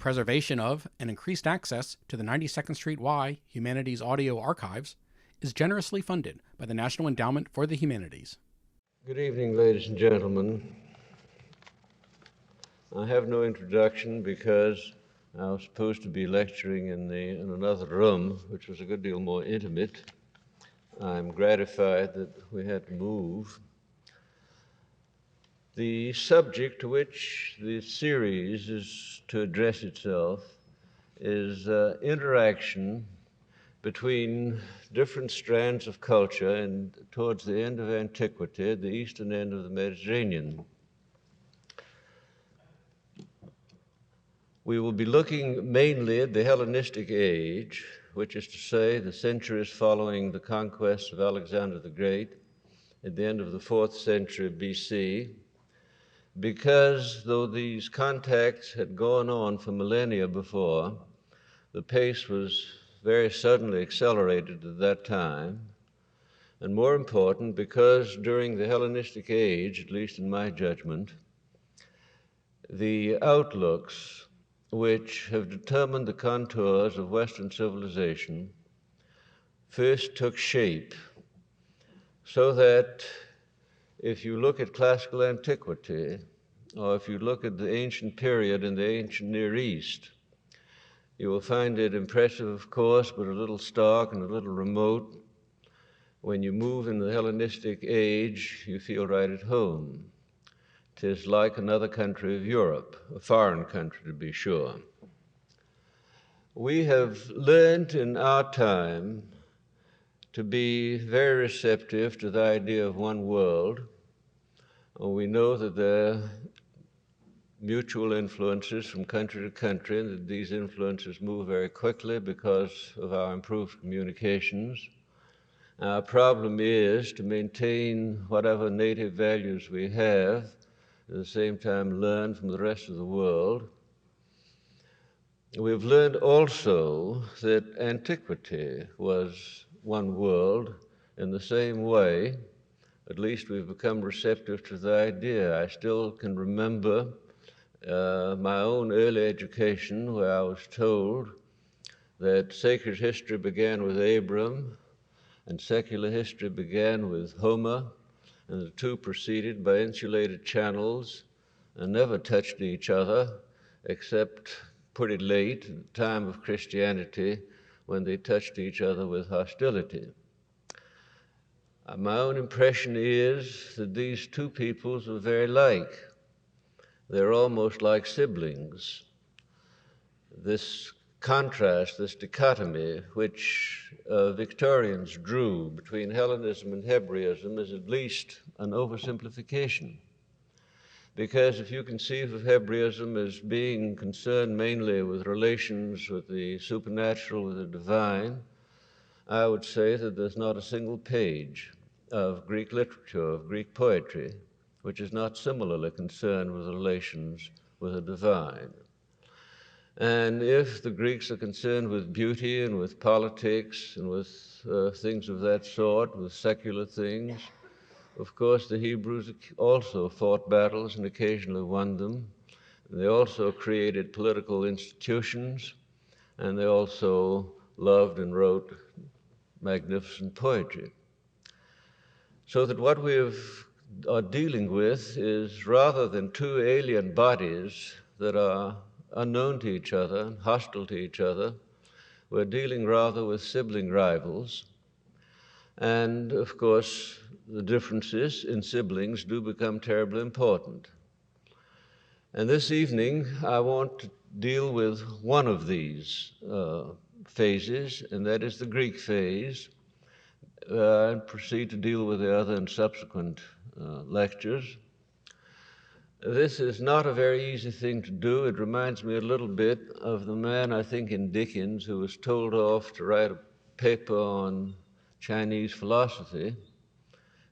preservation of and increased access to the 92nd Street Y Humanities Audio Archives is generously funded by the National Endowment for the Humanities. Good evening, ladies and gentlemen. I have no introduction because I was supposed to be lecturing in another room, which was a good deal more intimate. I'm gratified that we had to move. The subject to which the series is to address itself is interaction between different strands of culture and towards the end of antiquity, the eastern end of the Mediterranean. We will be looking mainly at the Hellenistic age, which is to say the centuries following the conquest of Alexander the Great at the end of the 4th century BC, because though these contacts had gone on for millennia before, the pace was very suddenly accelerated at that time, and more important, because during the Hellenistic age, at least in my judgment, the outlooks which have determined the contours of Western civilization first took shape, so that if you look at classical antiquity, or if you look at the ancient period in the ancient Near East, you will find it impressive, of course, but a little stark and a little remote. When you move in the Hellenistic age, you feel right at home. 'Tis like another country of Europe, a foreign country to be sure. We have learned in our time to be very receptive to the idea of one world. We know that there are mutual influences from country to country, and that these influences move very quickly because of our improved communications. Our problem is to maintain whatever native values we have, at the same time learn from the rest of the world. We've learned also that antiquity was one world in the same way. At least we've become receptive to the idea. I still can remember my own early education, where I was told that sacred history began with Abram and secular history began with Homer, and the two proceeded by insulated channels and never touched each other except pretty late at the time of Christianity, when they touched each other with hostility. My own impression is that these two peoples were very like. They're almost like siblings. This contrast, this dichotomy, which Victorians drew between Hellenism and Hebraism is at least an oversimplification. Because if you conceive of Hebraism as being concerned mainly with relations with the supernatural, with the divine, I would say that there's not a single page of Greek literature, of Greek poetry, which is not similarly concerned with relations with the divine. And if the Greeks are concerned with beauty and with politics and with things of that sort, with secular things, of course the Hebrews also fought battles and occasionally won them. They also created political institutions, and they also loved and wrote magnificent poetry. So that what we are dealing with is, rather than two alien bodies that are unknown to each other, hostile to each other, we're dealing rather with sibling rivals. And of course, the differences in siblings do become terribly important. And this evening, I want to deal with one of these phases, and that is the Greek phase, and proceed to deal with the other in subsequent lectures. This is not a very easy thing to do. It reminds me a little bit of the man, I think, in Dickens, who was told off to write a paper on Chinese philosophy,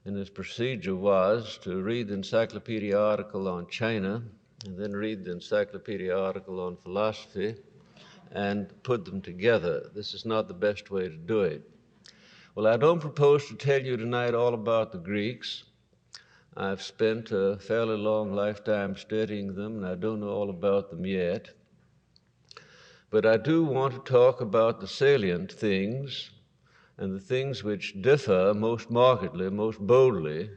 and his procedure was to read the encyclopedia article on China, and then read the encyclopedia article on philosophy, and put them together. This is not the best way to do it. Well, I don't propose to tell you tonight all about the Greeks. I've spent a fairly long lifetime studying them, and I don't know all about them yet. But I do want to talk about the salient things and the things which differ most markedly, most boldly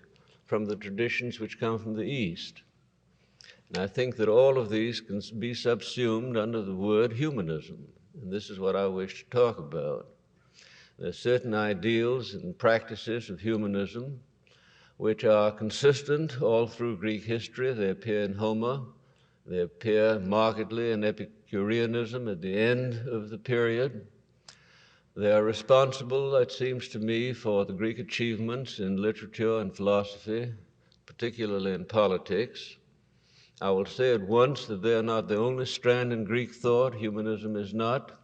from the traditions which come from the East. And I think that all of these can be subsumed under the word humanism, and this is what I wish to talk about. There are certain ideals and practices of humanism which are consistent all through Greek history. They appear in Homer. They appear markedly in Epicureanism at the end of the period. They are responsible, it seems to me, for the Greek achievements in literature and philosophy, particularly in politics. I will say at once that they are not the only strand in Greek thought. Humanism is not,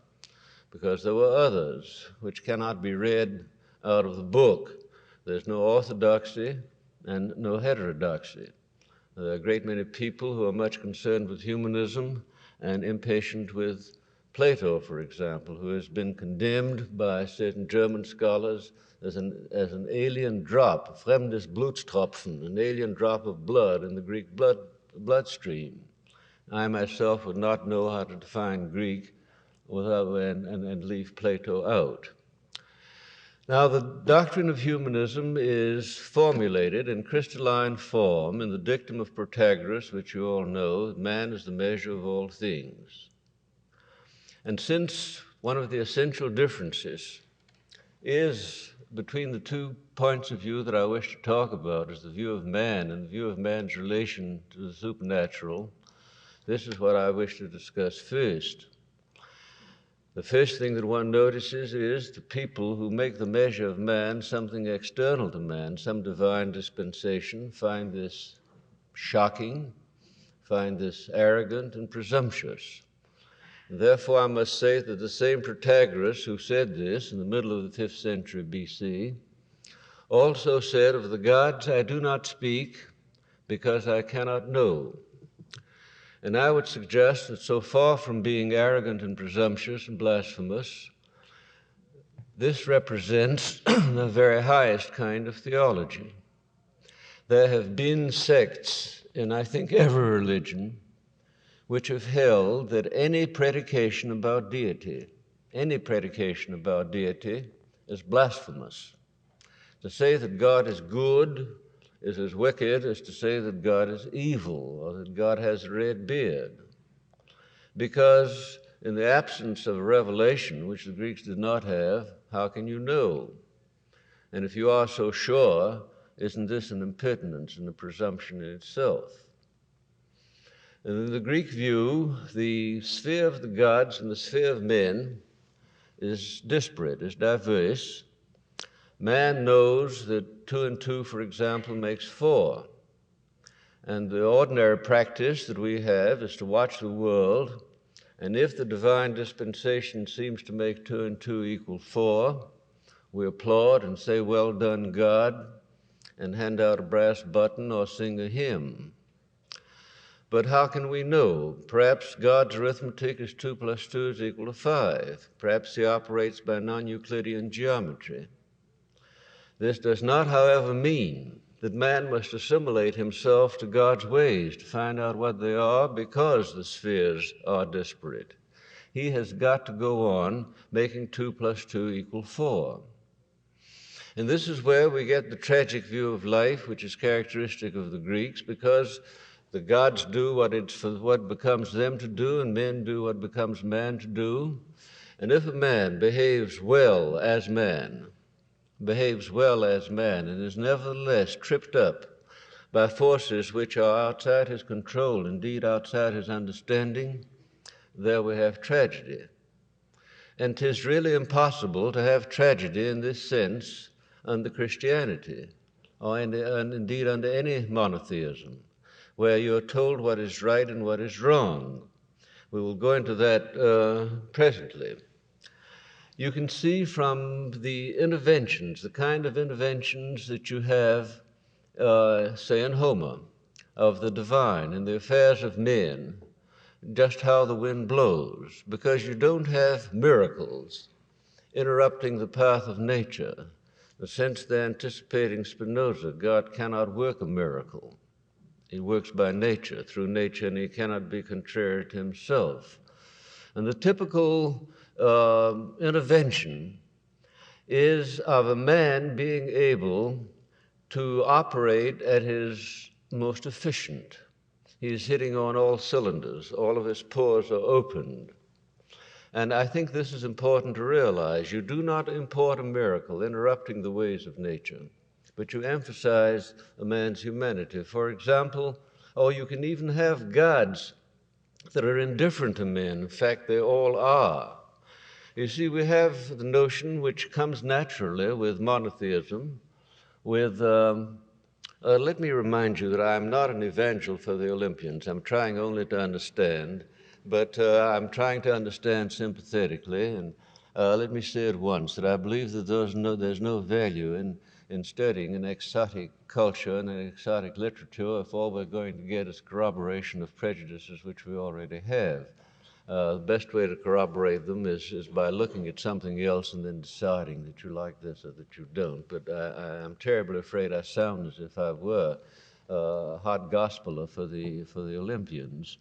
because there were others which cannot be read out of the book. There's no orthodoxy and no heterodoxy. There are a great many people who are much concerned with humanism and impatient with Plato, for example, who has been condemned by certain German scholars as an alien drop, fremdes Blutstropfen, an alien drop of blood in the Greek bloodstream. I myself would not know how to define Greek and leave Plato out. Now, the doctrine of humanism is formulated in crystalline form in the dictum of Protagoras, which you all know: man is the measure of all things. And since one of the essential differences is between the 2 points of view that I wish to talk about, is the view of man and the view of man's relation to the supernatural, this is what I wish to discuss first. The first thing that one notices is the people who make the measure of man something external to man, some divine dispensation, find this shocking, find this arrogant and presumptuous. And therefore, I must say that the same Protagoras who said this in the middle of the 5th century BC also said, "Of the gods I do not speak, because I cannot know." And I would suggest that so far from being arrogant and presumptuous and blasphemous, this represents the very highest kind of theology. There have been sects in, I think, every religion which have held that any predication about deity is blasphemous. To say that God is good is as wicked as to say that God is evil or that God has a red beard. Because in the absence of a revelation, which the Greeks did not have, how can you know? And if you are so sure, isn't this an impertinence and a presumption in itself? And in the Greek view, the sphere of the gods and the sphere of men is disparate, is diverse. Man knows that 2 and 2, for example, makes 4. And the ordinary practice that we have is to watch the world, and if the divine dispensation seems to make 2 and 2 equal 4, we applaud and say, "Well done, God," and hand out a brass button or sing a hymn. But how can we know? Perhaps God's arithmetic is 2 plus 2 is equal to 5. Perhaps he operates by non-Euclidean geometry. This does not, however, mean that man must assimilate himself to God's ways to find out what they are, because the spheres are disparate. He has got to go on making 2 plus 2 equal 4. And this is where we get the tragic view of life, which is characteristic of the Greeks, because the gods do what becomes them to do, and men do what becomes man to do. And if a man behaves well as man, and is nevertheless tripped up by forces which are outside his control, indeed outside his understanding, there we have tragedy. And 'tis really impossible to have tragedy in this sense under Christianity, or indeed under any monotheism, where you're told what is right and what is wrong. We will go into that presently. You can see from the interventions, the kind of interventions that you have, say in Homer, of the divine in the affairs of men, just how the wind blows, because you don't have miracles interrupting the path of nature. The sense they're anticipating Spinoza, God cannot work a miracle. He works by nature, through nature, and he cannot be contrary to himself. And the typical intervention is of a man being able to operate at his most efficient. He's hitting on all cylinders. All of his pores are opened. And I think this is important to realize. You do not import a miracle interrupting the ways of nature, but you emphasize a man's humanity. For example, or you can even have gods that are indifferent to men. In fact, they all are. You see, we have the notion which comes naturally with monotheism, with, let me remind you that I am not an evangel for the Olympians. I'm trying only to understand, but I'm trying to understand sympathetically. And let me say at once that I believe that there's no value in studying an exotic culture and an exotic literature if all we're going to get is corroboration of prejudices which we already have. The best way to corroborate them is by looking at something else and then deciding that you like this or that you don't. But I'm terribly afraid I sound as if I were a hot gospeler for the Olympians.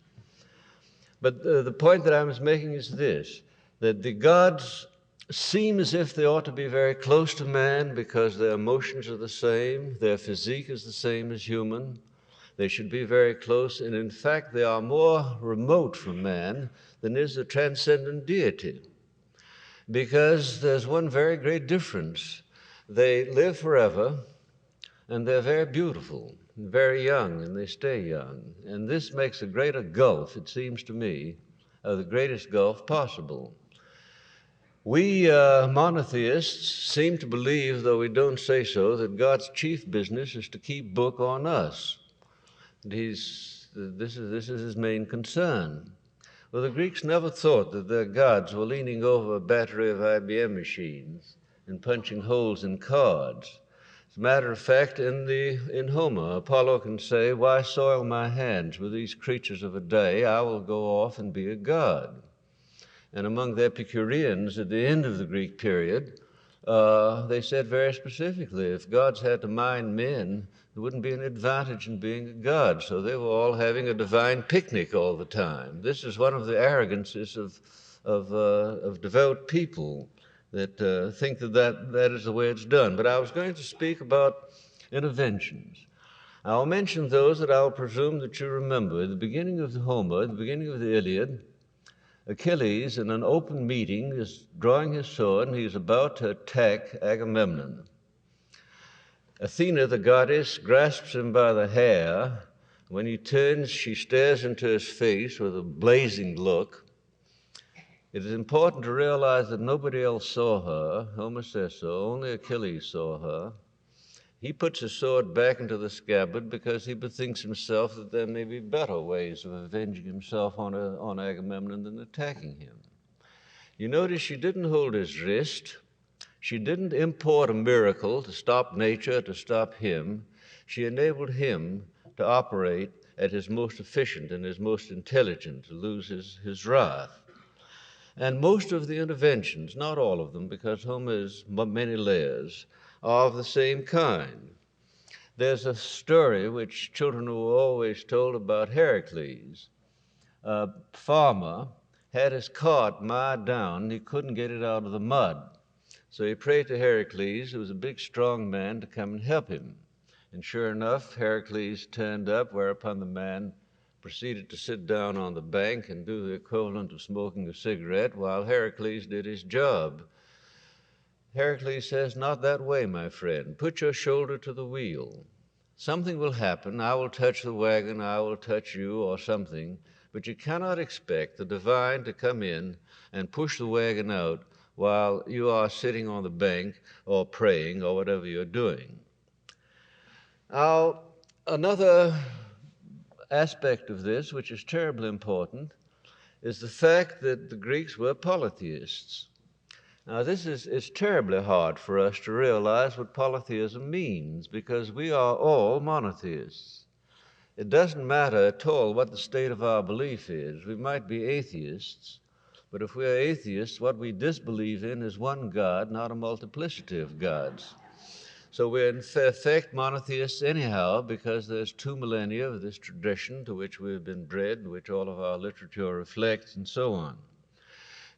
But the point that I was making is this, that the gods seem as if they ought to be very close to man because their emotions are the same, their physique is the same as human. They should be very close, and in fact, they are more remote from man than is the transcendent deity. Because there's one very great difference. They live forever, and they're very beautiful, and very young, and they stay young. And this makes a greater gulf, it seems to me, the greatest gulf possible. We monotheists seem to believe, though we don't say so, that God's chief business is to keep book on us. This is his main concern. Well, the Greeks never thought that their gods were leaning over a battery of IBM machines and punching holes in cards. As a matter of fact, in Homer, Apollo can say, "Why soil my hands with these creatures of a day? I will go off and be a god." And among the Epicureans at the end of the Greek period, they said very specifically, if gods had to mind men, there wouldn't be an advantage in being a god. So they were all having a divine picnic all the time. This is one of the arrogances of devout people that think that is the way it's done. But I was going to speak about interventions. I'll mention those that I'll presume that you remember. At the beginning of the Homer, at the beginning of the Iliad, Achilles, in an open meeting, is drawing his sword, and he's about to attack Agamemnon. Athena, the goddess, grasps him by the hair. When he turns, she stares into his face with a blazing look. It is important to realize that nobody else saw her. Homer says so. Only Achilles saw her. He puts his sword back into the scabbard because he bethinks himself that there may be better ways of avenging himself on Agamemnon than attacking him. You notice she didn't hold his wrist. She didn't import a miracle to stop nature, to stop him. She enabled him to operate at his most efficient and his most intelligent, to lose his wrath. And most of the interventions, not all of them, because Homer has many layers, are of the same kind. There's a story which children were always told about Heracles. A farmer had his cart mowed down, and he couldn't get it out of the mud. So he prayed to Heracles, who was a big, strong man, to come and help him. And sure enough, Heracles turned up, whereupon the man proceeded to sit down on the bank and do the equivalent of smoking a cigarette while Heracles did his job. Heracles says, "Not that way, my friend. Put your shoulder to the wheel. Something will happen. I will touch the wagon, I will touch you, or something. But you cannot expect the divine to come in and push the wagon out while you are sitting on the bank or praying or whatever you're doing." Now, another aspect of this, which is terribly important, is the fact that the Greeks were polytheists. Now, this is terribly hard for us to realize what polytheism means, because we are all monotheists. It doesn't matter at all what the state of our belief is. We might be atheists, but if we are atheists, what we disbelieve in is one God, not a multiplicity of gods. So we're in effect monotheists anyhow, because there's 2 millennia of this tradition to which we've been bred, which all of our literature reflects, and so on.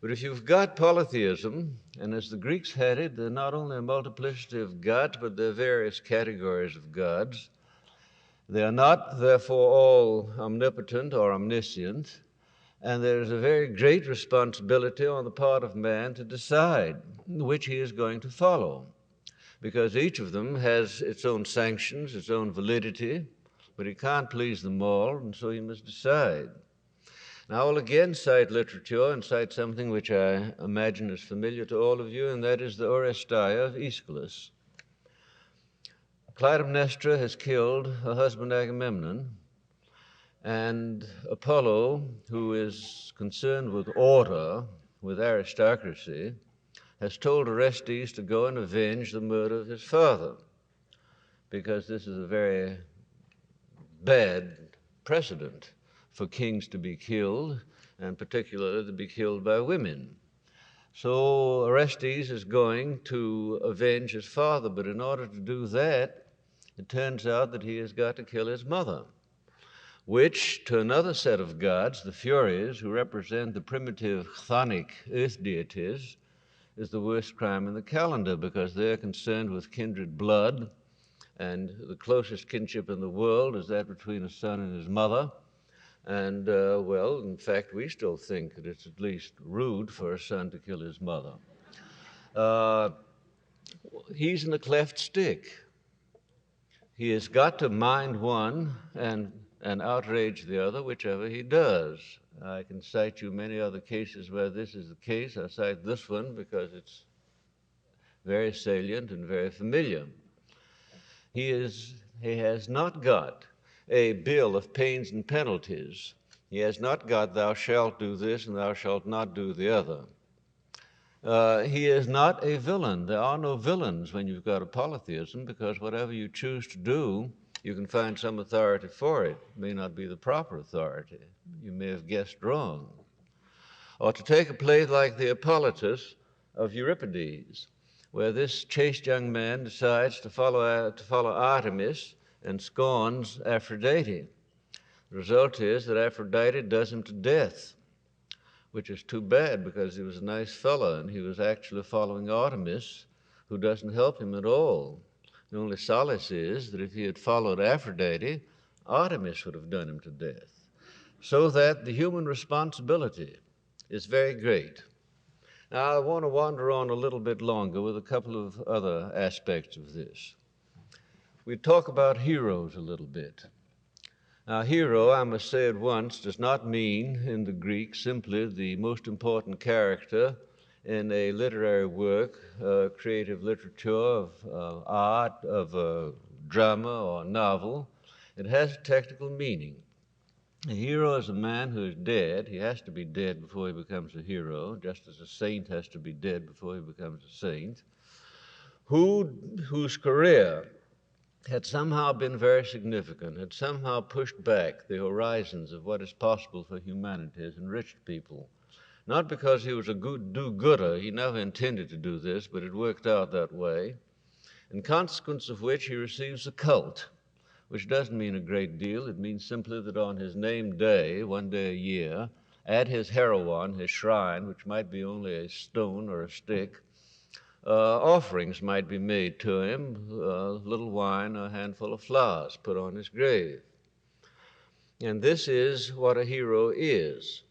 But if you've got polytheism, and as the Greeks had it, they're not only a multiplicity of gods, but they're various categories of gods. They are not, therefore, all omnipotent or omniscient, and there is a very great responsibility on the part of man to decide which he is going to follow, because each of them has its own sanctions, its own validity, but he can't please them all, and so he must decide. Now, I will again cite literature and cite something which I imagine is familiar to all of you, and that is the Oresteia of Aeschylus. Clytemnestra has killed her husband Agamemnon, and Apollo, who is concerned with order, with aristocracy, has told Orestes to go and avenge the murder of his father, because this is a very bad precedent for kings to be killed, and particularly to be killed by women. So Orestes is going to avenge his father, but in order to do that, it turns out that he has got to kill his mother, which to another set of gods, the Furies, who represent the primitive chthonic earth deities, is the worst crime in the calendar, because they're concerned with kindred blood, and the closest kinship in the world is that between a son and his mother. And, well, in fact, we still think that it's at least rude for a son to kill his mother. He's in a cleft stick. He has got to mind one and outrage the other, whichever he does. I can cite you many other cases where this is the case. I cite this one because it's very salient and very familiar. He has not got a bill of pains and penalties. He has not got thou shalt do this and thou shalt not do the other. He is not a villain. There are no villains when you've got a polytheism, because whatever you choose to do, you can find some authority for it. It may not be the proper authority. You may have guessed wrong. Or to take a play like the Hippolytus of Euripides, where this chaste young man decides to follow Artemis and scorns Aphrodite. The result is that Aphrodite does him to death, which is too bad, because he was a nice fellow and he was actually following Artemis, who doesn't help him at all. The only solace is that if he had followed Aphrodite, Artemis would have done him to death. So that the human responsibility is very great. Now, I want to wander on a little bit longer with a couple of other aspects of this. We talk about heroes a little bit. Now, hero, I must say at once, does not mean in the Greek simply the most important character in a literary work, creative literature, of art, of drama or novel. It has a technical meaning. A hero is a man who is dead. He has to be dead before he becomes a hero, just as a saint has to be dead before he becomes a saint, whose career had somehow been very significant, had somehow pushed back the horizons of what is possible for humanity, has enriched people. Not because he was a good do-gooder. He never intended to do this, but it worked out that way, in consequence of which he receives a cult, which doesn't mean a great deal. It means simply that on his named day, one day a year, at his Heroon, his shrine, which might be only a stone or a stick, offerings might be made to him, a little wine, a handful of flowers put on his grave. And this is what a hero is.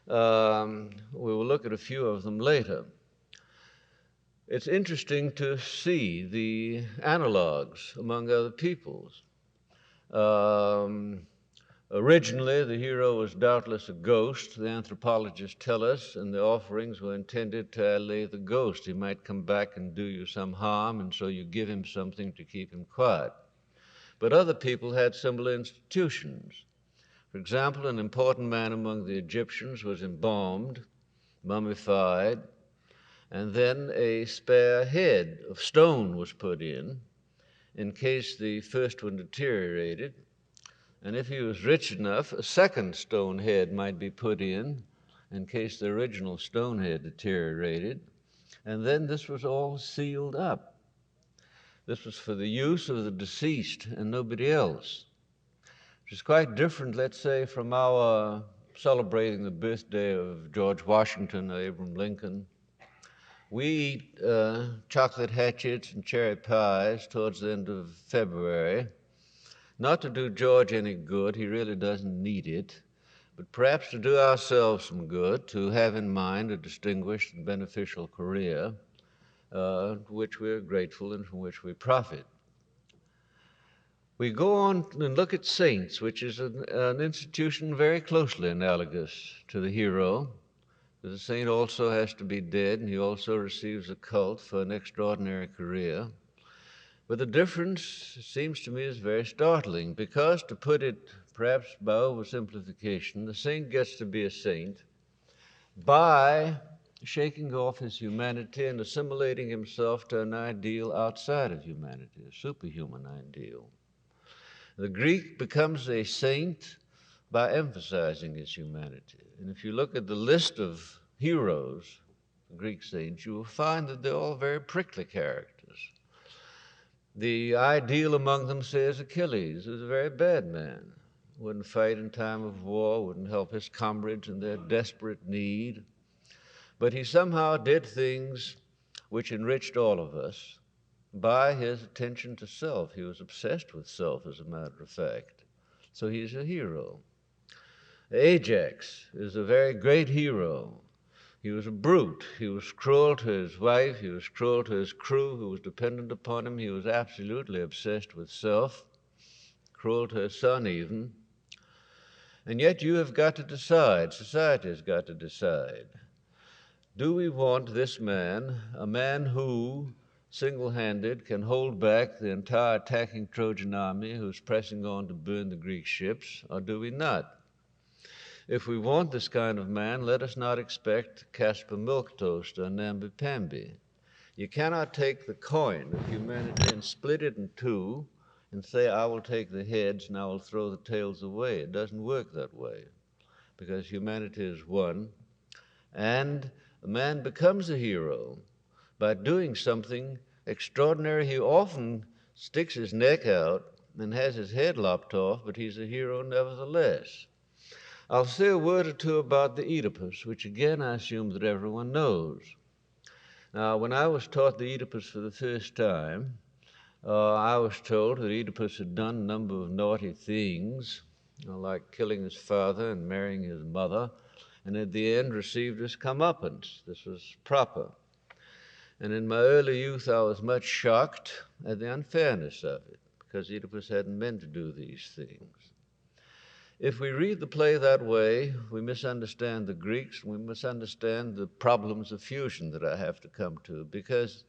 We will look at a few of them later. It's interesting to see the analogs among other peoples. Originally, the hero was doubtless a ghost, the anthropologists tell us, and the offerings were intended to allay the ghost. He might come back and do you some harm, and so you give him something to keep him quiet. But other people had similar institutions. For example, an important man among the Egyptians was embalmed, mummified, and then a spare head of stone was put in case the first one deteriorated. And if he was rich enough, a second stone head might be put in case the original stone head deteriorated. And then this was all sealed up. This was for the use of the deceased and nobody else, which is quite different, let's say, from our celebrating the birthday of George Washington or Abraham Lincoln. We eat chocolate hatchets and cherry pies towards the end of February, not to do George any good, he really doesn't need it, but perhaps to do ourselves some good, to have in mind a distinguished and beneficial career, which we're grateful and from which we profit. We go on and look at saints, which is an institution very closely analogous to the hero. The saint also has to be dead, and he also receives a cult for an extraordinary career. But the difference, it seems to me, is very startling, because, to put it perhaps by oversimplification, the saint gets to be a saint by shaking off his humanity and assimilating himself to an ideal outside of humanity, a superhuman ideal. The Greek becomes a saint by emphasizing his humanity. And if you look at the list of heroes, Greek saints, you will find that they're all very prickly characters. The ideal among them, say, is Achilles, who's a very bad man. Wouldn't fight in time of war, wouldn't help his comrades in their desperate need. But he somehow did things which enriched all of us by his attention to self. He was obsessed with self, as a matter of fact. So he's a hero. Ajax is a very great hero. He was a brute. He was cruel to his wife. He was cruel to his crew who was dependent upon him. He was absolutely obsessed with self, cruel to his son even. And yet you have got to decide, society has got to decide, do we want this man, a man who, single-handed, can hold back the entire attacking Trojan army who's pressing on to burn the Greek ships, or do we not? If we want this kind of man, let us not expect Caspar Milquetoast or namby-pamby. You cannot take the coin of humanity and split it in two and say, I will take the heads and I will throw the tails away. It doesn't work that way, because humanity is one, and a man becomes a hero by doing something extraordinary. He often sticks his neck out and has his head lopped off, but he's a hero nevertheless. I'll say a word or two about the Oedipus, which again I assume that everyone knows. Now, when I was taught the Oedipus for the first time, I was told that Oedipus had done a number of naughty things, like killing his father and marrying his mother, and at the end received his comeuppance. This was proper. And in my early youth, I was much shocked at the unfairness of it, because Oedipus hadn't meant to do these things. If we read the play that way, we misunderstand the Greeks, and we misunderstand the problems of fusion that I have to come to, because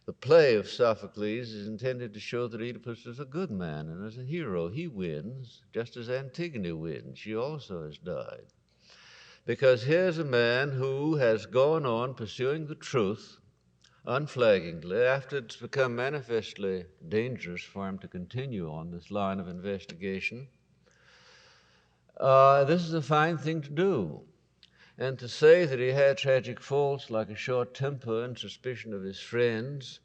the play of Sophocles is intended to show that Oedipus is a good man and is a hero. He wins, just as Antigone wins. She also has died. Because here's a man who has gone on pursuing the truth unflaggingly after it's become manifestly dangerous for him to continue on this line of investigation. This is a fine thing to do. And to say that he had tragic faults like a short temper and suspicion of his friends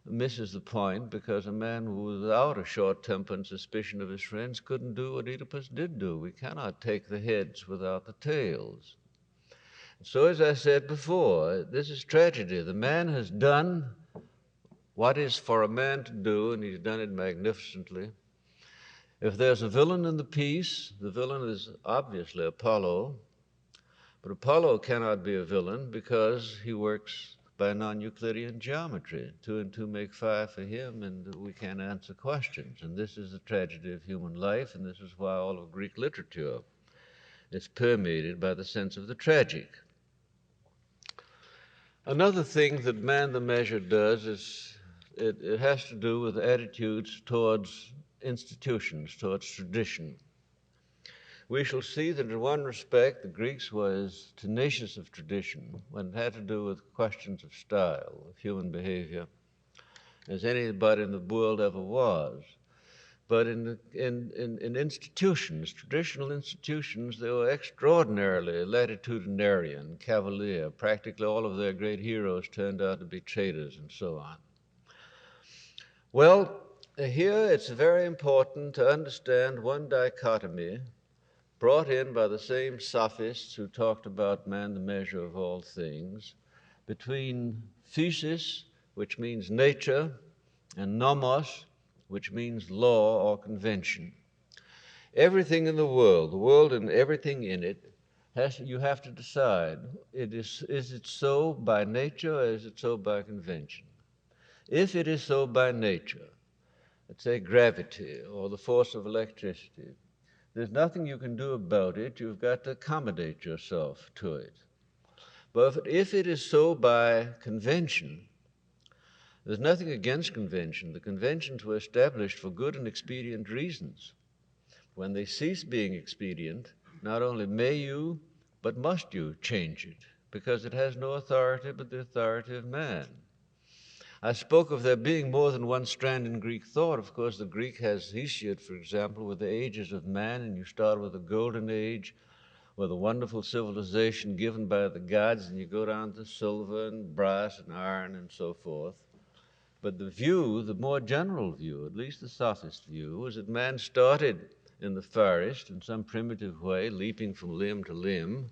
misses the point, because a man without a short temper and suspicion of his friends couldn't do what Oedipus did do. We cannot take the heads without the tails. So, as I said before, this is tragedy. The man has done what is for a man to do, and he's done it magnificently. If there's a villain in the piece, the villain is obviously Apollo, but Apollo cannot be a villain because he works by non-Euclidean geometry. 2 and 2 make 5 for him, and we can't answer questions. And this is the tragedy of human life, and this is why all of Greek literature is permeated by the sense of the tragic. Another thing that Man the Measure does is it has to do with attitudes towards institutions, towards tradition. We shall see that in one respect the Greeks were as tenacious of tradition when it had to do with questions of style, of human behavior, as anybody in the world ever was. But in institutions, traditional institutions, they were extraordinarily latitudinarian, cavalier. Practically all of their great heroes turned out to be traitors and so on. Well, here it's very important to understand one dichotomy brought in by the same sophists who talked about man the measure of all things, between physis, which means nature, and nomos, which means law or convention. Everything in the world and everything in it, you have to decide, is it so by nature or is it so by convention? If it is so by nature, let's say gravity or the force of electricity, there's nothing you can do about it. You've got to accommodate yourself to it. But if it is so by convention, there's nothing against convention. The conventions were established for good and expedient reasons. When they cease being expedient, not only may you, but must you change it, because it has no authority but the authority of man. I spoke of there being more than one strand in Greek thought. Of course, the Greek has Hesiod, for example, with the ages of man, and you start with the golden age, with a wonderful civilization given by the gods, and you go down to silver and brass and iron and so forth. But the view, the more general view, at least the sophist view, was that man started in the forest in some primitive way, leaping from limb to limb,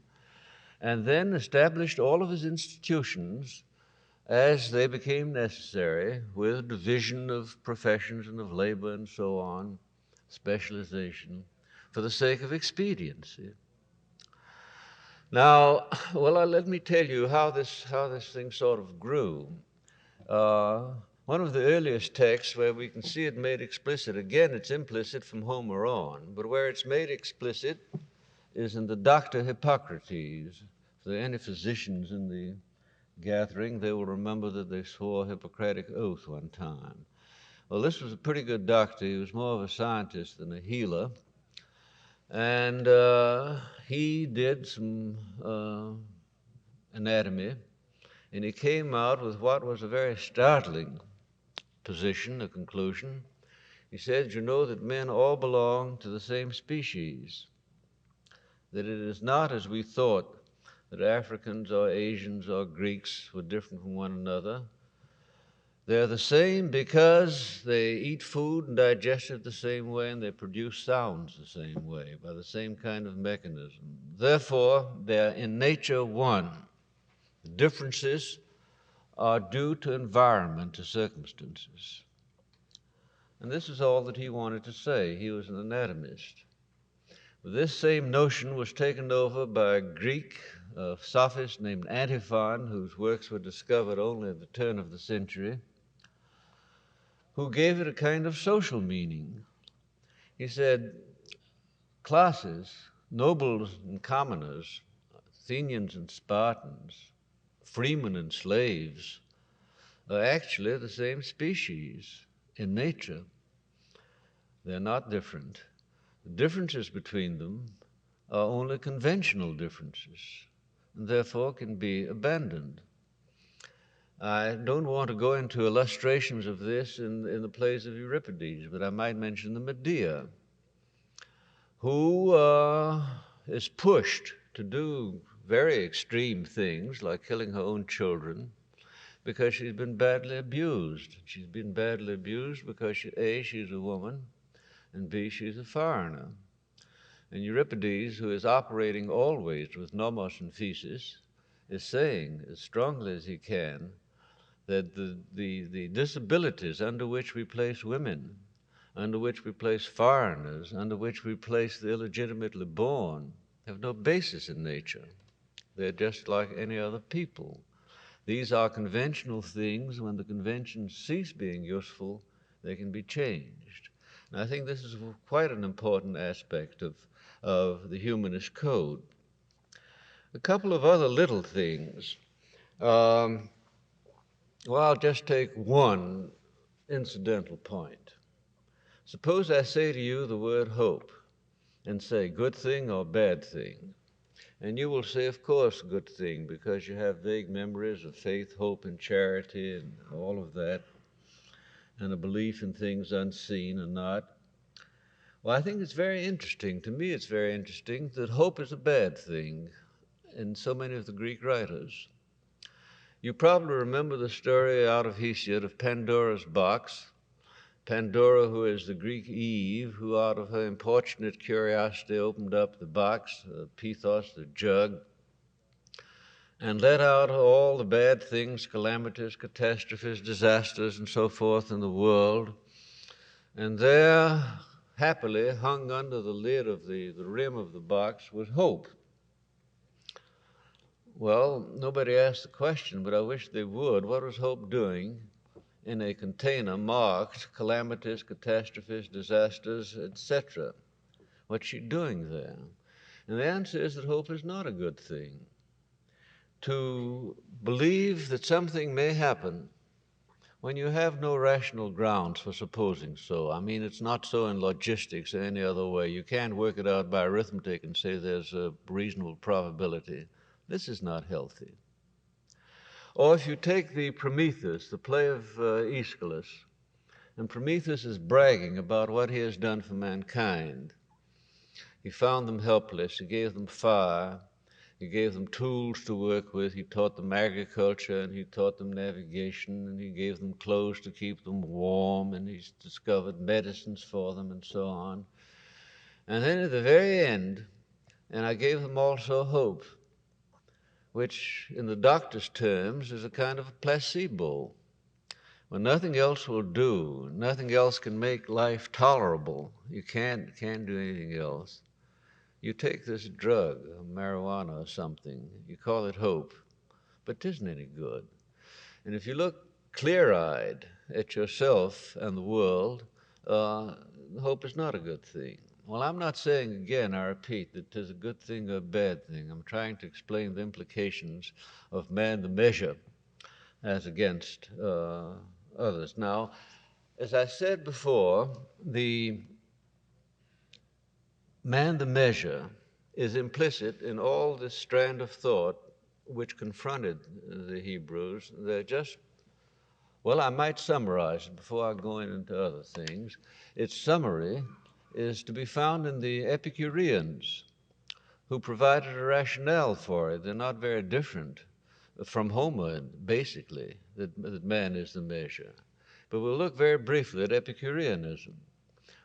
and then established all of his institutions as they became necessary, with division of professions and of labor and so on, specialization, for the sake of expediency. Now, let me tell you how this thing sort of grew. One of the earliest texts where we can see it made explicit, again, it's implicit from Homer on, but where it's made explicit is in the Doctor Hippocrates. If there are any physicians in the gathering, they will remember that they swore a Hippocratic oath one time. Well, this was a pretty good doctor. He was more of a scientist than a healer. And he did some anatomy, and he came out with what was a very startling position, a conclusion. He said, you know that men all belong to the same species, that it is not as we thought, that Africans or Asians or Greeks were different from one another. They're the same because they eat food and digest it the same way, and they produce sounds the same way, by the same kind of mechanism. Therefore, they're in nature one. The differences are due to environment, to circumstances. And this is all that he wanted to say. He was an anatomist. This same notion was taken over by a Greek sophist named Antiphon, whose works were discovered only at the turn of the century, who gave it a kind of social meaning. He said, classes, nobles and commoners, Athenians and Spartans, freemen and slaves, are actually the same species in nature. They're not different. The differences between them are only conventional differences, and therefore can be abandoned. I don't want to go into illustrations of this in the plays of Euripides, but I might mention the Medea, who is pushed to do very extreme things, like killing her own children, because she's been badly abused. She's been badly abused because, A, she's a woman, and B, she's a foreigner. And Euripides, who is operating always with nomos and physis, is saying as strongly as he can that the disabilities under which we place women, under which we place foreigners, under which we place the illegitimately born, have no basis in nature. They're just like any other people. These are conventional things. When the conventions cease being useful, they can be changed. And I think this is quite an important aspect of the humanist code. A couple of other little things. I'll just take one incidental point. Suppose I say to you the word hope and say good thing or bad thing. And you will say, of course, good thing, because you have vague memories of faith, hope, and charity and all of that, and a belief in things unseen and not. Well, I think it's very interesting. To me, it's very interesting that hope is a bad thing in so many of the Greek writers. You probably remember the story out of Hesiod of Pandora's box. Pandora, who is the Greek Eve, who out of her importunate curiosity opened up the box, the pithos, the jug, and let out all the bad things, calamities, catastrophes, disasters, and so forth in the world. And there, happily, hung under the lid of the rim of the box was hope. Well, nobody asked the question, but I wish they would. What was hope doing in a container marked calamities, catastrophes, disasters, etc.? What's she doing there? And the answer is that hope is not a good thing. To believe that something may happen when you have no rational grounds for supposing so. I mean, it's not so in logistics or any other way. You can't work it out by arithmetic and say there's a reasonable probability. This is not healthy. Or if you take the Prometheus, the play of Aeschylus, and Prometheus is bragging about what he has done for mankind. He found them helpless. He gave them fire. He gave them tools to work with. He taught them agriculture, and he taught them navigation, and he gave them clothes to keep them warm, and he's discovered medicines for them, and so on. And then at the very end, and I gave them also hope, which in the doctor's terms is a kind of a placebo. When nothing else will do, nothing else can make life tolerable, you can't do anything else. You take this drug, marijuana or something, you call it hope, but it isn't any good. And if you look clear-eyed at yourself and the world, hope is not a good thing. Well, I'm not saying, again, I repeat, that it is a good thing or a bad thing. I'm trying to explain the implications of man the measure as against others. Now, as I said before, the man the measure is implicit in all this strand of thought which confronted the Hebrews. They're just, well, I might summarize it before I go into other things. Its summary is to be found in the Epicureans, who provided a rationale for it. They're not very different from Homer, basically, that man is the measure. But we'll look very briefly at Epicureanism,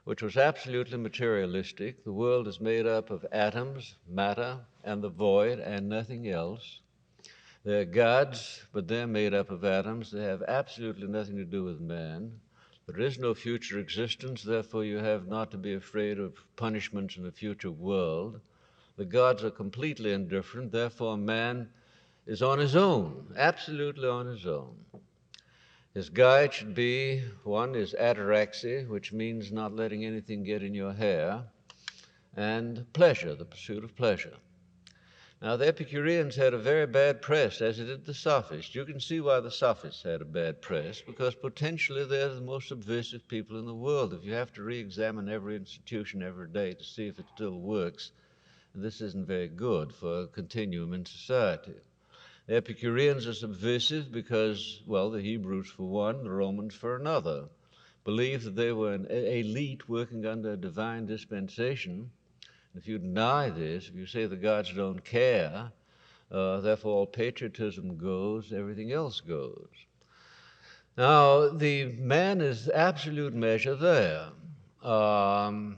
which was absolutely materialistic. The world is made up of atoms, matter, and the void, and nothing else. They're gods, but they're made up of atoms. They have absolutely nothing to do with man. There is no future existence, therefore you have not to be afraid of punishments in a future world. The gods are completely indifferent, therefore man is on his own, absolutely on his own. His guide should be, one is ataraxy, which means not letting anything get in your hair, and pleasure, the pursuit of pleasure. Now, the Epicureans had a very bad press, as did the Sophists. You can see why the Sophists had a bad press, because potentially they're the most subversive people in the world. If you have to re-examine every institution every day to see if it still works, this isn't very good for a continuum in society. The Epicureans are subversive because, well, the Hebrews for one, the Romans for another, believed that they were an elite working under a divine dispensation. If you deny this, if you say the gods don't care, therefore all patriotism goes, everything else goes. Now, the man is absolute measure there. For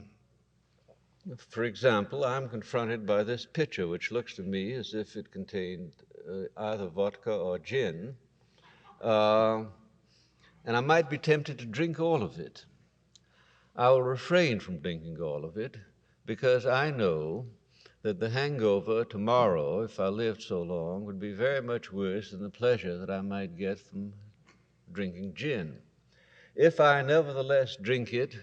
example, I'm confronted by this pitcher, which looks to me as if it contained either vodka or gin, and I might be tempted to drink all of it. I will refrain from drinking all of it because I know that the hangover tomorrow, if I lived so long, would be very much worse than the pleasure that I might get from drinking gin. If I nevertheless drink it,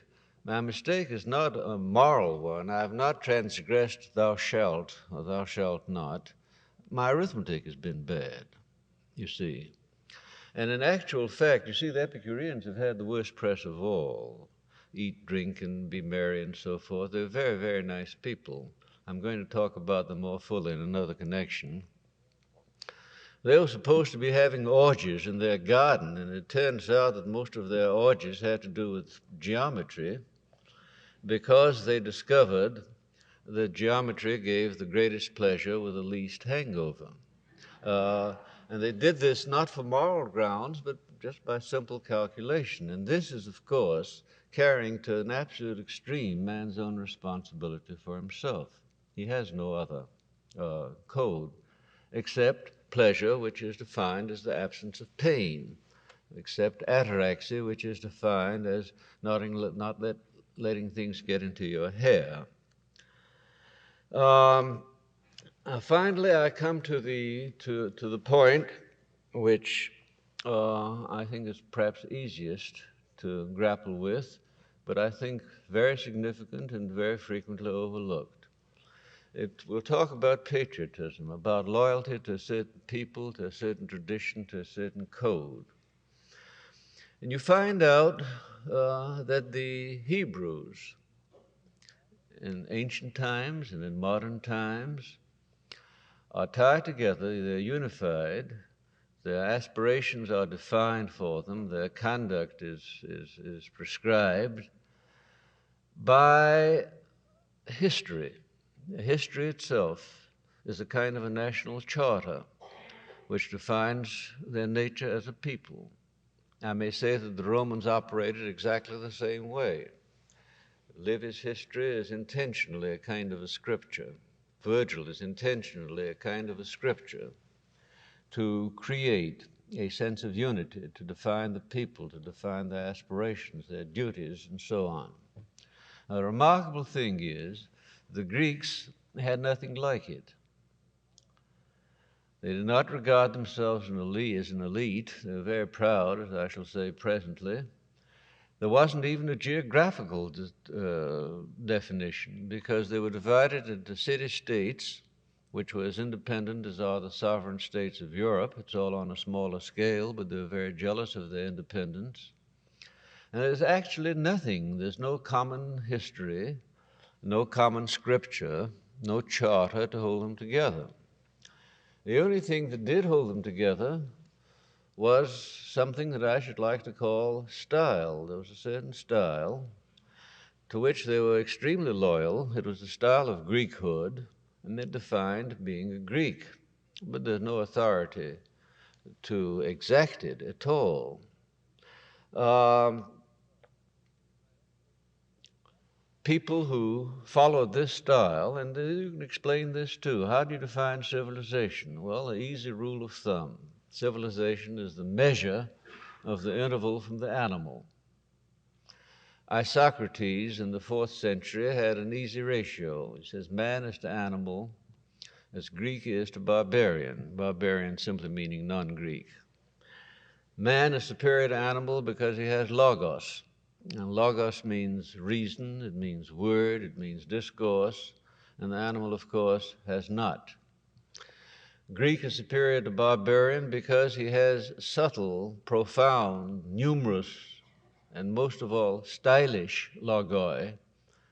my mistake is not a moral one. I have not transgressed thou shalt or thou shalt not. My arithmetic has been bad, you see. And in actual fact, you see, the Epicureans have had the worst press of all. Eat, drink, and be merry, and so forth. They're very, very nice people. I'm going to talk about them more fully in another connection. They were supposed to be having orgies in their garden, and it turns out that most of their orgies had to do with geometry because they discovered that geometry gave the greatest pleasure with the least hangover. And they did this not for moral grounds, but just by simple calculation. And this is, of course, carrying to an absolute extreme man's own responsibility for himself. He has no other code except pleasure, which is defined as the absence of pain, except ataraxy, which is defined as not letting things get into your hair. Finally, I come to the point which I think is perhaps easiest to grapple with, but I think very significant and very frequently overlooked. We'll talk about patriotism, about loyalty to a certain people, to a certain tradition, to a certain code. And you find out that the Hebrews in ancient times and in modern times are tied together, they're unified, their aspirations are defined for them, their conduct is prescribed by history. History itself is a kind of a national charter which defines their nature as a people. I may say that the Romans operated exactly the same way. Livy's history is intentionally a kind of a scripture. Virgil is intentionally a kind of a scripture to create a sense of unity, to define the people, to define their aspirations, their duties, and so on. Now, the remarkable thing is the Greeks had nothing like it. They did not regard themselves as an elite. They were very proud, as I shall say presently. There wasn't even a geographical definition because they were divided into city-states, which were as independent as are the sovereign states of Europe. It's all on a smaller scale, but they were very jealous of their independence. And there's actually nothing. There's no common history, no common scripture, no charter to hold them together. The only thing that did hold them together was something that I should like to call style. There was a certain style to which they were extremely loyal. It was the style of Greekhood, and they defined being a Greek. But there's no authority to exact it at all. People who followed this style, and you can explain this too. How do you define civilization? Well, an easy rule of thumb. Civilization is the measure of the interval from the animal. Isocrates in the 4th century had an easy ratio. He says man is to animal as Greek is to barbarian, barbarian simply meaning non-Greek. Man is superior to animal because he has logos. And logos means reason, it means word, it means discourse, and the animal, of course, has not. Greek is superior to barbarian because he has subtle, profound, numerous, and most of all, stylish logoi,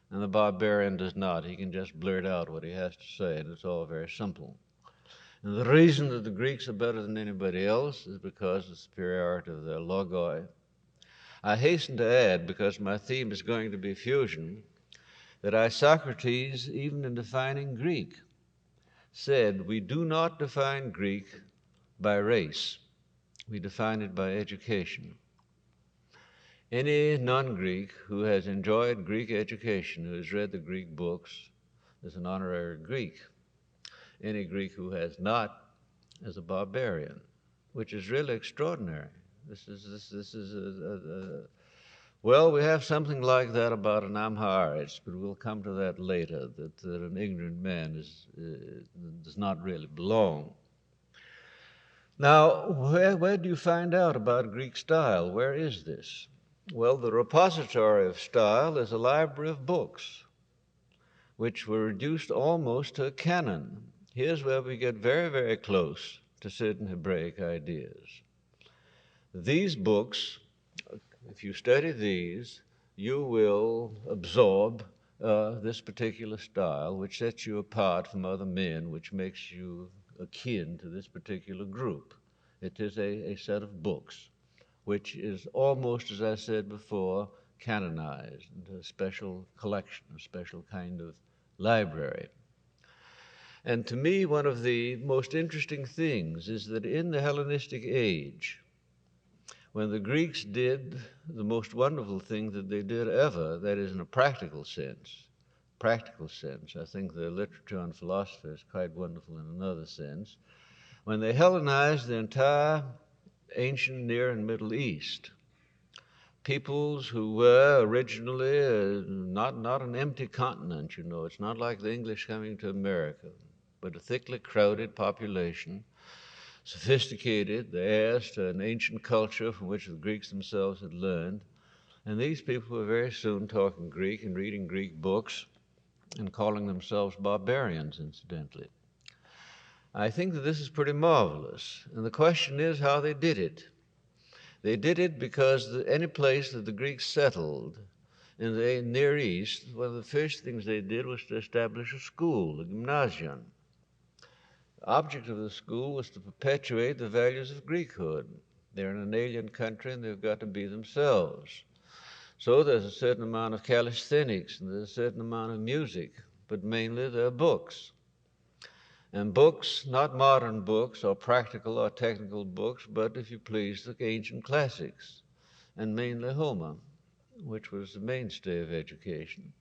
and the barbarian does not. He can just blurt out what he has to say, and it's all very simple. And the reason that the Greeks are better than anybody else is because of the superiority of their logoi. I hasten to add, because my theme is going to be fusion, that Isocrates, even in defining Greek, said we do not define Greek by race. We define it by education. Any non-Greek who has enjoyed Greek education, who has read the Greek books, is an honorary Greek. Any Greek who has not is a barbarian, which is really extraordinary. Well, we have something like that about an Amharic, but we'll come to that later, that an ignorant man does not really belong. Now, where do you find out about Greek style? Where is this? Well, the repository of style is a library of books, which were reduced almost to a canon. Here's where we get very, very close to certain Hebraic ideas. These books, if you study these, you will absorb this particular style, which sets you apart from other men, which makes you akin to this particular group. It is a set of books, which is almost, as I said before, canonized into a special collection, a special kind of library. And to me, one of the most interesting things is that in the Hellenistic age, when the Greeks did the most wonderful thing that they did ever, that is in a practical sense. I think their literature and philosophy is quite wonderful in another sense. When they Hellenized the entire ancient Near and Middle East, peoples who were originally not an empty continent, you know. It's not like the English coming to America, but a thickly crowded population, sophisticated, the heirs to an ancient culture from which the Greeks themselves had learned. And these people were very soon talking Greek and reading Greek books and calling themselves barbarians, incidentally. I think that this is pretty marvelous. And the question is how they did it. They did it because any place that the Greeks settled in the Near East, one of the first things they did was to establish a school, a gymnasium. The object of the school was to perpetuate the values of Greekhood. They're in an alien country and they've got to be themselves. So there's a certain amount of calisthenics and there's a certain amount of music, but mainly there are books. And books, not modern books or practical or technical books, but, if you please, the ancient classics, and mainly Homer, which was the mainstay of education.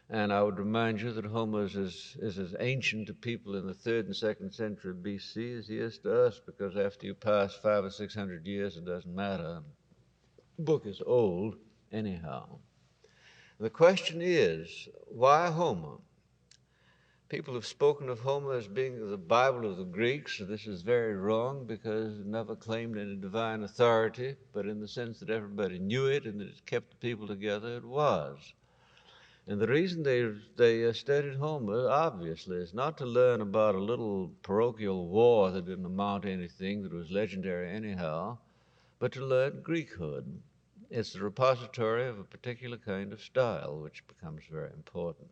And I would remind you that Homer is as ancient to people in the 3rd and 2nd century BC as he is to us, because after you pass 500 or 600 years, it doesn't matter. The book is old anyhow. The question is, why Homer? People have spoken of Homer as being the Bible of the Greeks. This is very wrong because it never claimed any divine authority, but in the sense that everybody knew it and that it kept the people together, it was. And the reason they studied Homer, obviously, is not to learn about a little parochial war that didn't amount to anything, that was legendary anyhow, but to learn Greekhood. It's the repository of a particular kind of style, which becomes very important.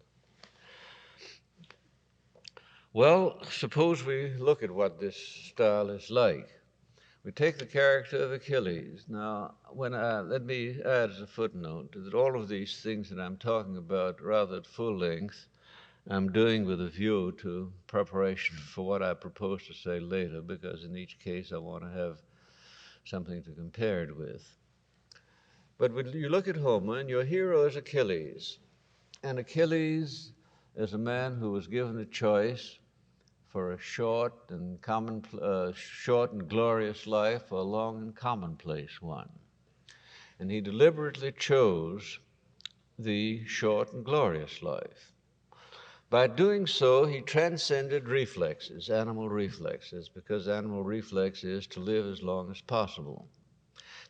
Well, suppose we look at what this style is like. We take the character of Achilles. Now, let me add as a footnote that all of these things that I'm talking about rather at full length, I'm doing with a view to preparation for what I propose to say later, because in each case I want to have something to compare it with. But when you look at Homer, and your hero is Achilles, and Achilles is a man who was given a choice for a short and glorious life, or a long and commonplace one. And he deliberately chose the short and glorious life. By doing so, he transcended reflexes, animal reflexes, because animal reflex is to live as long as possible.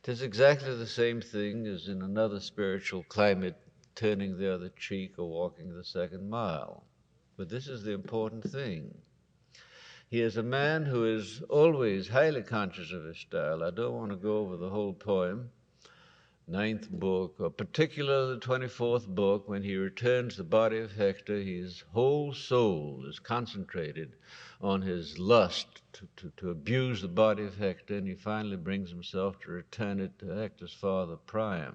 It is exactly the same thing as in another spiritual climate, turning the other cheek or walking the second mile. But this is the important thing. He is a man who is always highly conscious of his style. I don't want to go over the whole poem, 9th book, or particularly the 24th book, when he returns the body of Hector. His whole soul is concentrated on his lust to abuse the body of Hector, and he finally brings himself to return it to Hector's father, Priam,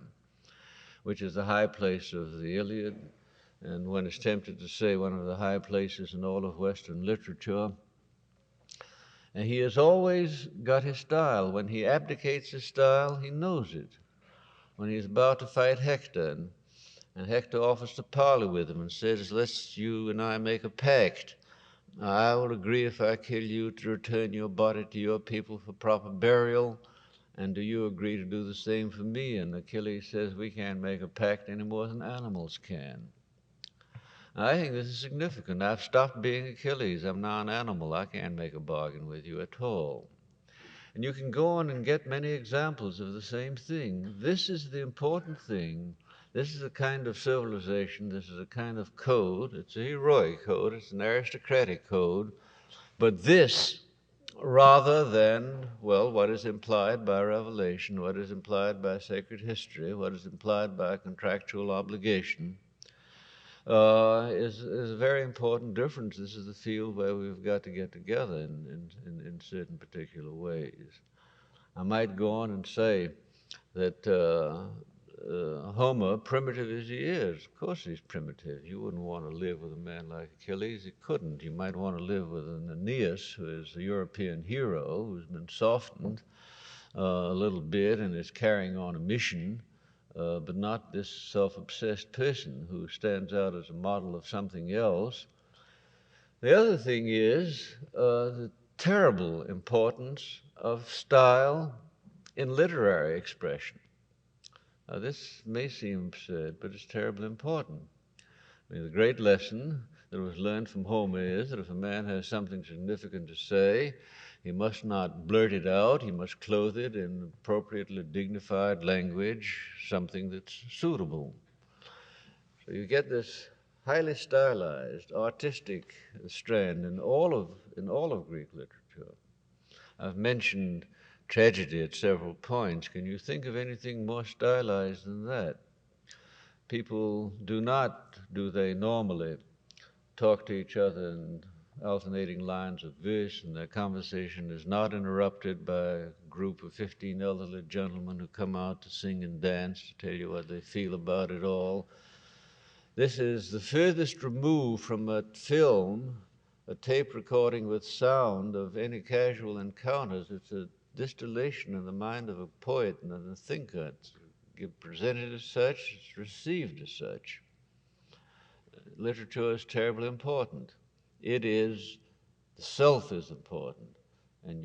which is the high place of the Iliad, and one is tempted to say one of the high places in all of Western literature. And he has always got his style. When he abdicates his style, he knows it. When he's about to fight Hector, and Hector offers to parley with him and says, "Let's you and I make a pact. I will agree if I kill you to return your body to your people for proper burial, and do you agree to do the same for me?" And Achilles says, "We can't make a pact any more than animals can." I think this is significant. I've stopped being Achilles. I'm now an animal. I can't make a bargain with you at all. And you can go on and get many examples of the same thing. This is the important thing. This is a kind of civilization. This is a kind of code. It's a heroic code. It's an aristocratic code. But this, rather than, well, what is implied by revelation, what is implied by sacred history, what is implied by contractual obligation, is a very important difference. This is the field where we've got to get together in certain particular ways. I might go on and say that Homer, primitive as he is, of course he's primitive. You wouldn't want to live with a man like Achilles. You couldn't. You might want to live with an Aeneas, who is a European hero, who's been softened a little bit and is carrying on a mission, but not this self-obsessed person who stands out as a model of something else. The other thing is the terrible importance of style in literary expression. Now, this may seem absurd, but it's terribly important. I mean, the great lesson that was learned from Homer is that if a man has something significant to say, he must not blurt it out, he must clothe it in appropriately dignified language, something that's suitable. So you get this highly stylized, artistic strand in all of Greek literature. I've mentioned tragedy at several points. Can you think of anything more stylized than that? People do they normally, talk to each other in alternating lines of verse, and their conversation is not interrupted by a group of 15 elderly gentlemen who come out to sing and dance to tell you what they feel about it all. This is the furthest remove from a film, a tape recording with sound, of any casual encounters. It's a distillation in the mind of a poet and of a thinker. It's presented as such, it's received as such. Literature is terribly important. It is, the self is important, and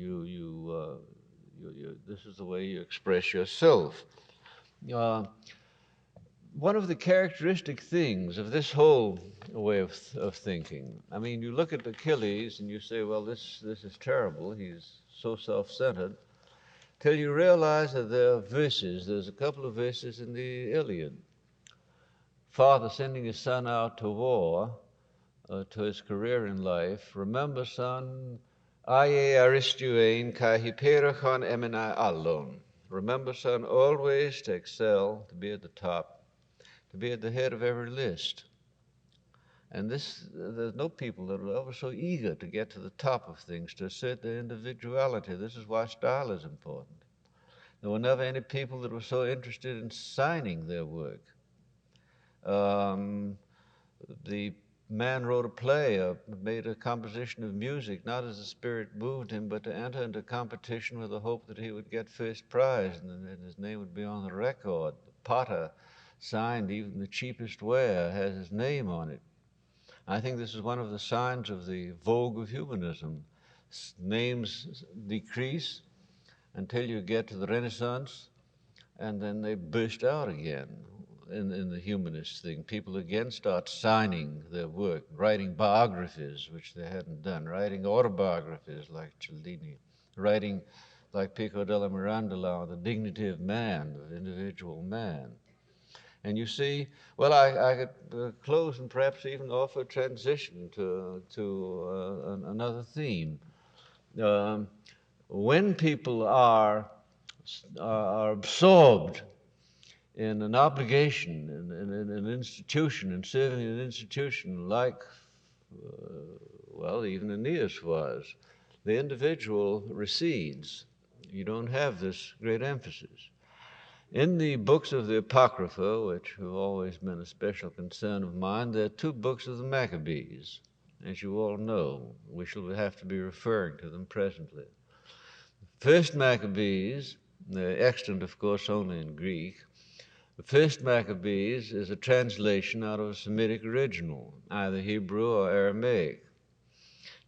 this is the way you express yourself. One of the characteristic things of this whole way of thinking, I mean, you look at Achilles and you say, well, this is terrible, he's so self-centered, till you realize that there are verses, there's a couple of verses in the Iliad. Father sending his son out to war, to his career in life, remember, son, aie aristuein kai hyperachon eminai allon. Remember, son, always to excel, to be at the top, to be at the head of every list. And there's no people that are ever so eager to get to the top of things, to assert their individuality. This is why style is important. There were never any people that were so interested in signing their work. The man wrote a play, made a composition of music, not as the spirit moved him, but to enter into competition with the hope that he would get first prize and that his name would be on the record. The potter signed even the cheapest ware, has his name on it. I think this is one of the signs of the vogue of humanism. Names decrease until you get to the Renaissance, and then they burst out again in the humanist thing. People again start signing their work, writing biographies, which they hadn't done, writing autobiographies like Cellini, writing like Pico della Mirandola on the dignity of man, of individual man. And you see, well, I could close and perhaps even offer a transition to another theme. When people are absorbed in an obligation, in an institution, in serving an institution like, well, even Aeneas was, the individual recedes. You don't have this great emphasis. In the books of the Apocrypha, which have always been a special concern of mine, there are two books of the Maccabees, as you all know. We shall have to be referring to them presently. First Maccabees, they're extant, of course, only in Greek. The first Maccabees is a translation out of a Semitic original, either Hebrew or Aramaic.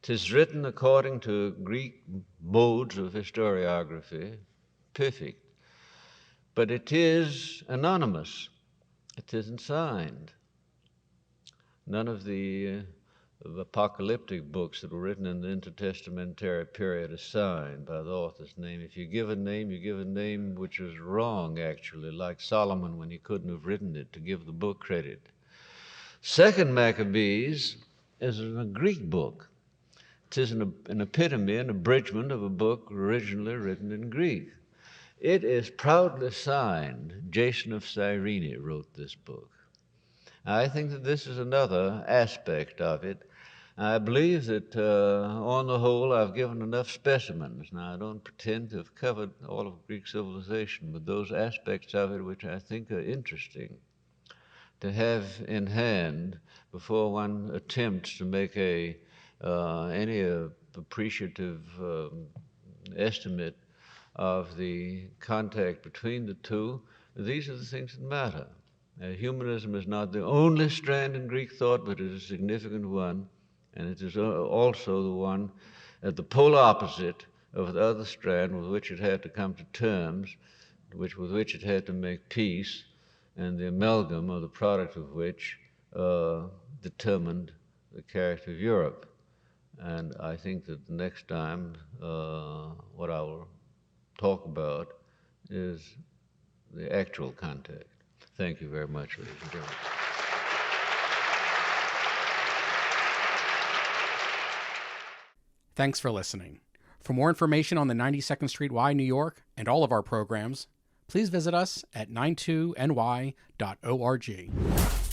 'Tis written according to Greek modes of historiography, perfect. But it is anonymous. It isn't signed. None of the apocalyptic books that were written in the intertestamentary period are signed by the author's name. If you give a name, you give a name which is wrong, actually, like Solomon when he couldn't have written it, to give the book credit. Second Maccabees is a Greek book. It is an epitome, an abridgment of a book originally written in Greek. It is proudly signed. Jason of Cyrene wrote this book. I think that this is another aspect of it. I believe that on the whole I've given enough specimens. Now I don't pretend to have covered all of Greek civilization, but those aspects of it which I think are interesting to have in hand before one attempts to make any appreciative estimate of the contact between the two, these are the things that matter. Humanism is not the only strand in Greek thought, but it is a significant one, and it is also the one at the polar opposite of the other strand with which it had to come to terms, with which it had to make peace, and the amalgam of the product of which determined the character of Europe. And I think that the next time what I will talk about is the actual contact. Thank you very much, ladies and gentlemen. Thanks for listening. For more information on the 92nd Street Y, New York, and all of our programs, please visit us at 92ny.org.